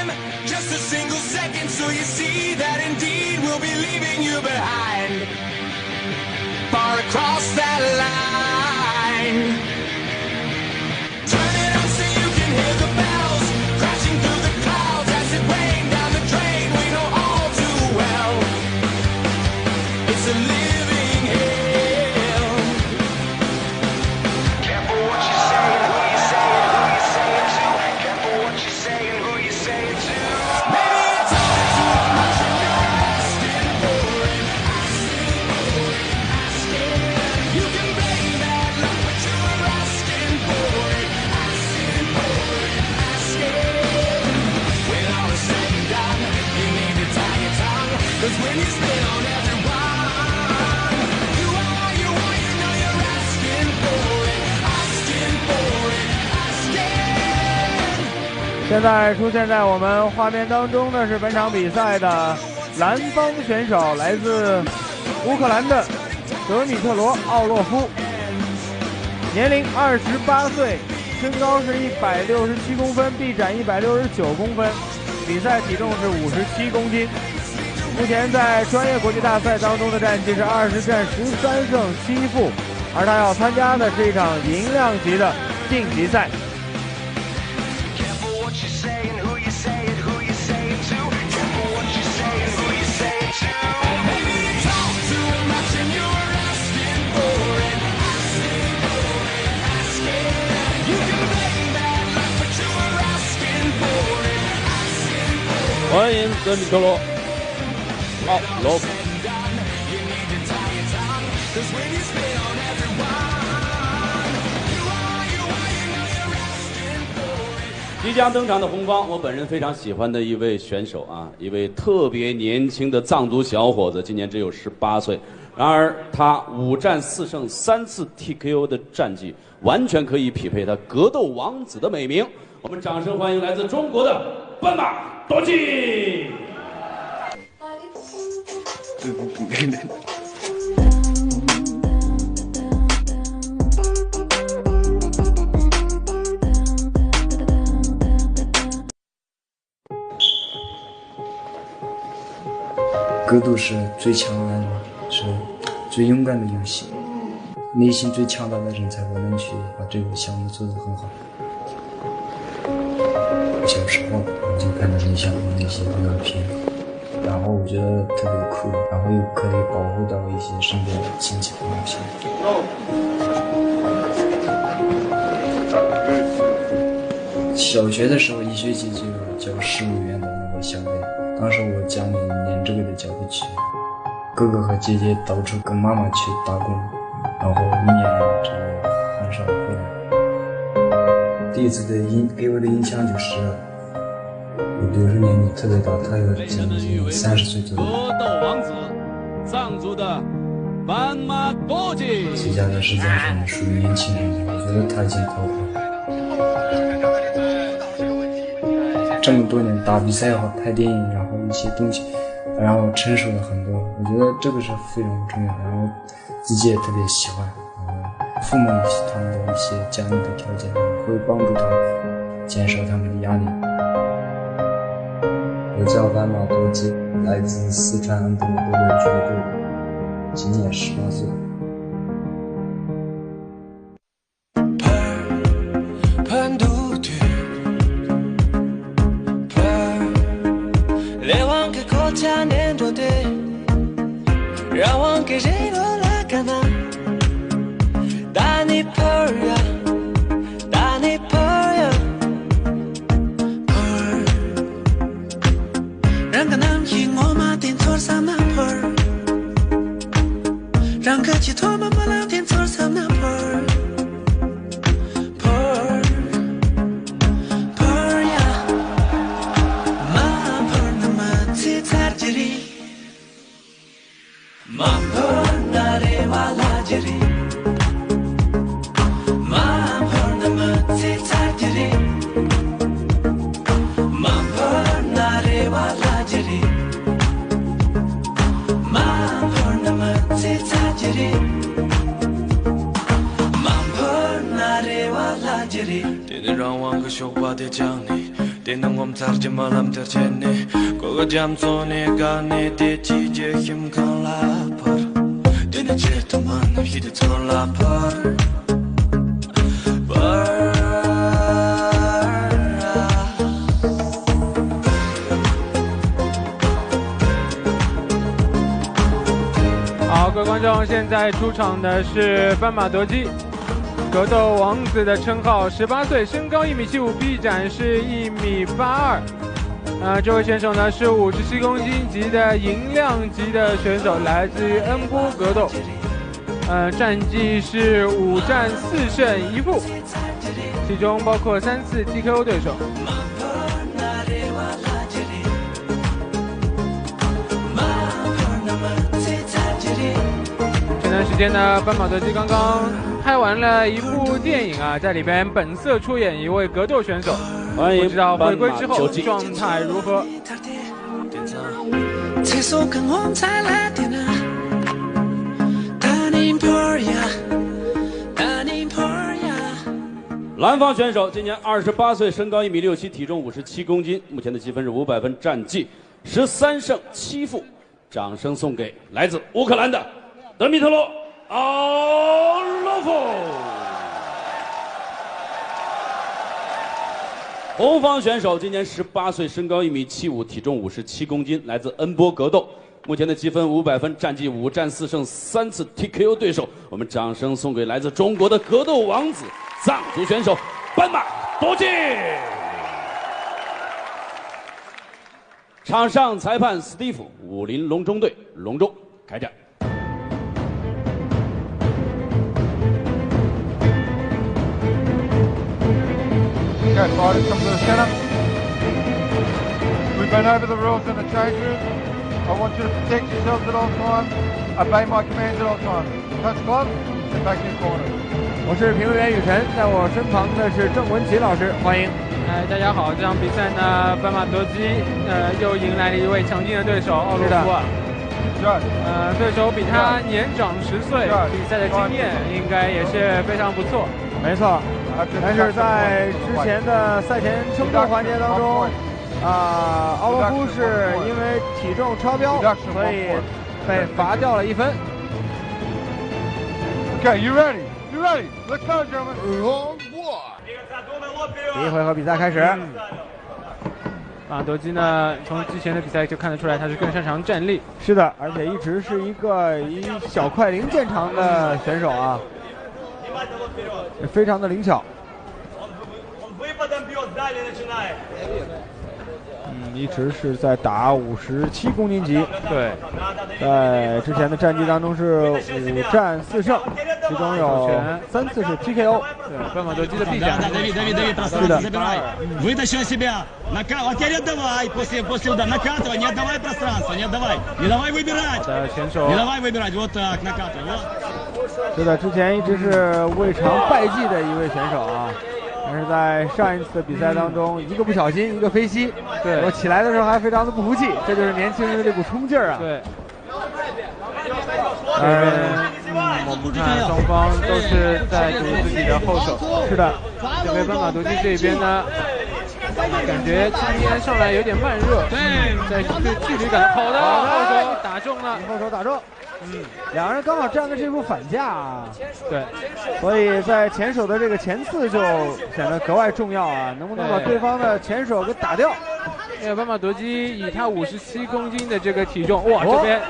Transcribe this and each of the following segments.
time, just a single second, so you see that indeed we'll be leaving you behind, far across that line. Turn it up so you can hear the bells crashing through the clouds as it rained down the drain. We know all too well it's a living hell. Careful what you say and who you say it, who you say it to. Careful what you say and who you say it to. Maybe it's all too much and you're asking for it. Asking. You can blame bad luck, but you're asking for it. Asking for it. Asking. When all is said and done, you need to tie your tongue, 'cause when you spit on everyone, you know you're asking for it. Asking for it. Asking. 现在出现在我们画面当中的是本场比赛的蓝方选手，来自乌克兰的德米特罗·奥洛夫，年龄28岁，身高是167公分，臂展169公分，比赛体重是57公斤。目前在专业国际大赛当中的战绩是20战13胜7负，而他要参加的是一场银量级的晋级赛。Careful what you say and who you say it, who you say it to. Careful what you say and who you say it to. Maybe you talk too much and you're asking for it. Asking for it. Asking. You can blame bad luck, but you're asking for it. Asking for it. 欢迎德米特罗·奥罗夫。 You need to tie your tongue, 'cause when you spit on everyone, you know you're asking for it. 即将登场的红方，我本人非常喜欢的一位选手啊，一位特别年轻的藏族小伙子，今年只有18岁。然而他5战4胜3次 TKO 的战绩，完全可以匹配他格斗王子的美名。我们掌声欢迎来自中国的斑马多吉。 格斗是最强悍的，是最勇敢的游戏。内心最强大的人才可能去把这个项目做得很好。小时候我就看到那项目那些动画片，然后我觉得特别酷，然后又可以保护到一些身边的亲戚朋友些。小学的时候，1学期就交15元的那个小费，当时我家里连这个都交不起，哥哥和姐姐到处跟妈妈去打工，然后1年这个很少回来。第一次给我的印象就是，我弟是年纪特别大，他有将近30岁左右。格斗王子，藏族的斑马多吉。最佳的实际上属于年轻人，我觉得他已经突破了。这么多年打比赛和拍电影，然后一些东西，然后成熟了很多。我觉得这个是非常重要，然后自己也特别喜欢。父母他们的一些家里的条件会帮助他们减少他们的压力。我叫斑马多吉，来自四川安东格斗俱乐部，今年18岁。 让我给谁落了干嘛？打你婆呀，打你婆呀，婆儿，让个男人我妈点错上那婆儿，让个鸡托妈妈老点错上那婆儿，婆儿，婆儿呀，妈婆儿那么自在的哩。 Mampurnare wala jiri Mampurnamati tajiri Mampurnare wala jiri Mampurnamati tajiri Mampurnare wala jiri 天天让万个绣花的讲你 뛰는 곰살지 마람들 제니 그거 잠소니 가니 대지제 힘간 라퍼 뛰는 제트만 히드 털라퍼好，各位观众，现在出场的是斑马德基，格斗王子的称号，18岁，身高1.75米，臂展是1.82米。这位选手呢是57公斤级的银量级的选手，来自于恩波格斗。战绩是5战4胜1负，其中包括3次 TKO 对手。前段时间呢，斑马德基刚刚拍完了一部电影啊，在里边本色出演一位格斗选手，欢迎不知道回归之后斑马球状态如何。蓝方选手今年28岁，身高1.67米，体重57公斤，目前的积分是500分，战绩13胜7负。掌声送给来自乌克兰的德米特罗·奥洛夫。红方选手今年18岁，身高1.75米，体重57公斤，来自恩波格斗，目前的积分500分，战绩5战4胜3次 TKO 对手。我们掌声送给来自中国的格斗王子藏族选手斑马多吉。场上裁判斯蒂夫，武林龙中队隆重开战。Okay, fighters come to the centre. We've been over the rules in the change room. I want you to protect yourselves at all times. Obey my commands at all times. Touch gloves and back in corner. 我是评论员雨辰，在我身旁的是郑文琪老师，欢迎。大家好，这场比赛呢，斑马德基又迎来了一位强劲的对手奥洛夫啊。对手比他年长10岁，比赛的经验应该也是非常不错。没错，但是在之前的赛前称重环节当中，奥洛夫是因为体重超标，所以被罚掉了1分。Okay, you ready? You ready? Let's go, gentlemen. 第一回合比赛开始。德基呢，从之前的比赛就看得出来，他是更擅长站立。是的，而且一直是一个以小块零见长的选手啊，非常的灵巧。一直是在打57公斤级。对，在之前的战绩当中是5战4胜，其中有3次是 TKO。对，斑马德基的臂展。是的。Вытащил себя. А теперь отдавай. После удара накатывай. Не отдавай пространство. Не отдавай. Не давай выбирать. Не давай выбирать. Вот так накатывай. 是的，之前一直是未尝败绩的一位选手啊。但是在上一次的比赛当中，一个不小心，一个飞膝，对，我起来的时候还非常的不服气，这就是年轻人的这股冲劲儿啊。对。我们看双方都是在赌自己的后手。是的，这边斑马德基这边呢，感觉今天上来有点慢热，在对距离感好的后手打中了，后手打中。两个人刚好站的是一副反架啊，对，所以在前手的这个前刺就显得格外重要啊，能不能把对方的前手给打掉？因为斑马德基以他57公斤的这个体重，哇，这边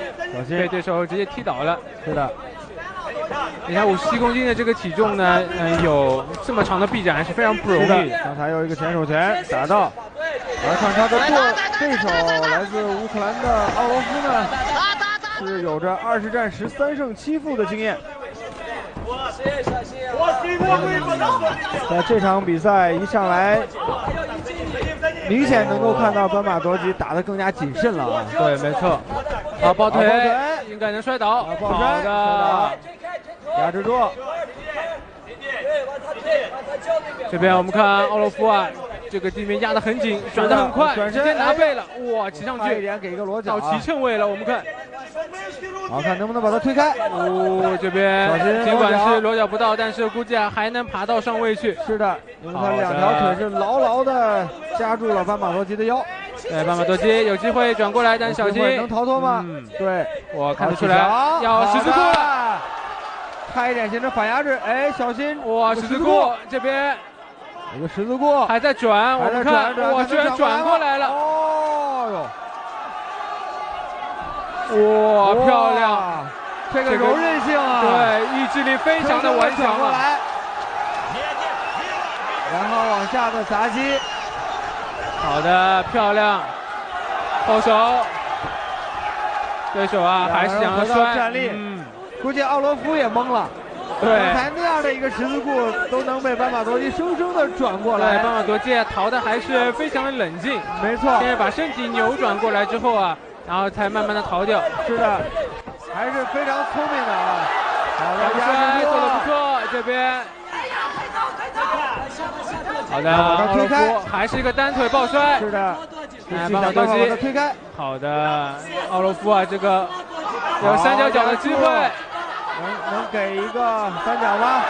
被对手直接踢倒了。是的，以他57公斤的这个体重呢，有这么长的臂展是非常不容易。刚才有一个前手拳打到，而看他的对手来自乌克兰的奥洛夫呢。是有着20战13胜7负的经验。在这场比赛一上来，明显能够看到斑马德基打得更加谨慎了啊。对，没错。好，抱腿，应该能摔倒。好的，压制住。这边我们看奥洛夫啊，这个地面压得很紧，转得很快，直接拿背了，哇，骑上去，一点给一个裸脚，到骑乘位了，我们看，好看能不能把他推开？哦，这边尽管是裸脚不到，但是估计还能爬到上位去。是的，因为他2条腿是牢牢的夹住了斑马多基的腰。对，斑马多基有机会转过来，但小心能逃脱吗？对，我看得出来，要十字固了，差一点形成反压制，哎，小心！哇，十字固这边一个十字固还在转，我们看，哇，居然转过来了！哦哟，哇，漂亮！这个柔韧性啊，对，意志力非常的顽强过来，然后往下的砸击。好的，漂亮，后手，对手啊，还是想要摔站立，估计奥罗夫也懵了，对，刚才那样的一个十字固都能被斑马多基生生的转过来，对，斑马多基逃的还是非常的冷静，没错，现在把身体扭转过来之后啊，然后才慢慢的逃掉，是的，还是非常聪明的啊，好的，摔做的不错，这边。好的，奥罗夫还是一个单腿抱摔，是的，斑马多基推开。好的，奥罗夫啊，这个有三角脚的机会，能给一个三角吗？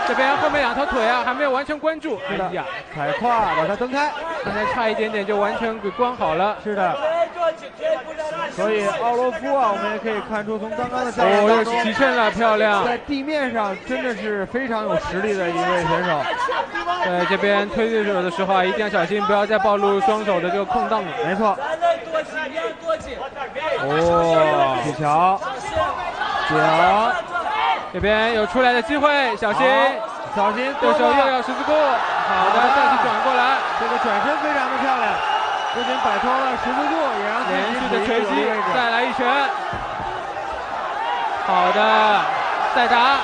这边后面2条腿啊还没有完全关住，是的，踩胯把它蹬开，刚才差一点点就完全给关好了，是的。所以奥罗夫啊，我们也可以看出从刚刚的较量当中，又提升了，漂亮，在地面上真的是非常有实力的一位选手。对，这边推对手的时候啊，一定要小心，不要再暴露双手的这个空档了。没错。哦，技巧，脚，这边有出来的机会，小心，小心，对手又要十字固，好的，再次转过来，这个转身非常的漂亮，不仅摆脱了十字固，也让连续的锤击，再来一拳，好的，再打。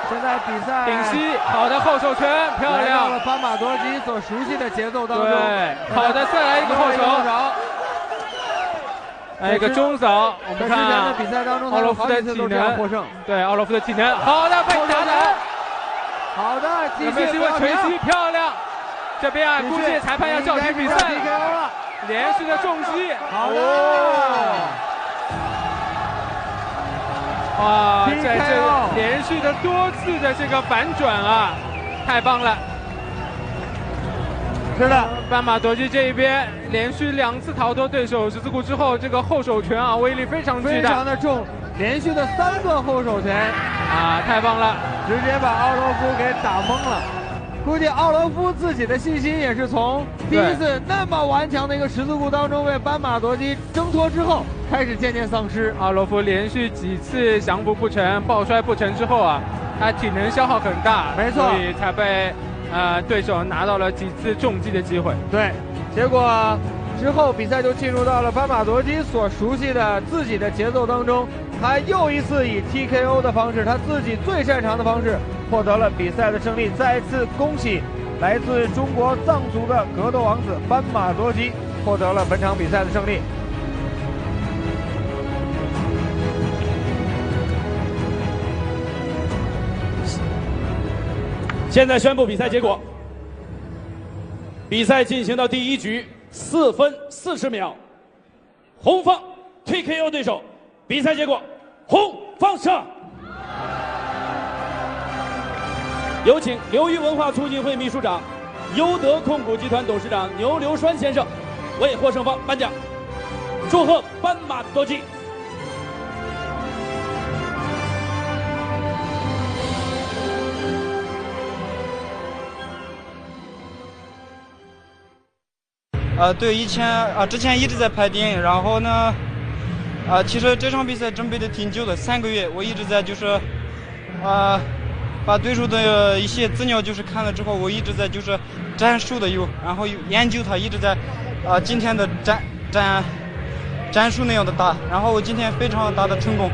现在比赛顶膝，好的后手拳，漂亮，到了斑马多基所熟悉的节奏当中。对，好的，再来一个后手，还有一个中扫。我们看之前的比赛当中，奥罗夫的体能获胜。对，奥罗夫的体能，好的，被打倒。好的，有没有机会锤击？漂亮。这边啊，估计裁判要叫停比赛了。连续的重击，好的。哇，在这个连续的多次的这个反转啊，太棒了！是的，斑马多基这一边连续2次逃脱对手十字固之后，这个后手拳啊，威力非常巨大，非常的重，连续的3个后手拳啊，太棒了，直接把奥罗夫给打懵了。估计奥罗夫自己的信心也是从第一次那么顽强的一个十字固当中被斑马多基挣脱之后，开始渐渐丧失。奥罗夫连续几次降服不成、抱摔不成之后啊，他体能消耗很大，没错，所以才被对手拿到了几次重击的机会。对，结果之后比赛就进入到了斑马多基所熟悉的自己的节奏当中，他又一次以 TKO 的方式，他自己最擅长的方式，获得了比赛的胜利。再次恭喜来自中国藏族的格斗王子斑马多基获得了本场比赛的胜利。现在宣布比赛结果。比赛进行到第1局4分40秒，红方 TKO 对手。比赛结果，红方胜。有请刘裕文化促进会秘书长、优德控股集团董事长牛流川先生为获胜方颁奖。祝贺斑马多基！对，之前一直在拍电影，然后呢，其实这场比赛准备的挺久的，3个月，我一直在就是把对手的一些资料就是看了之后，我一直在就是战术的然后研究它，一直在今天的战术那样的打，然后我今天非常大的成功。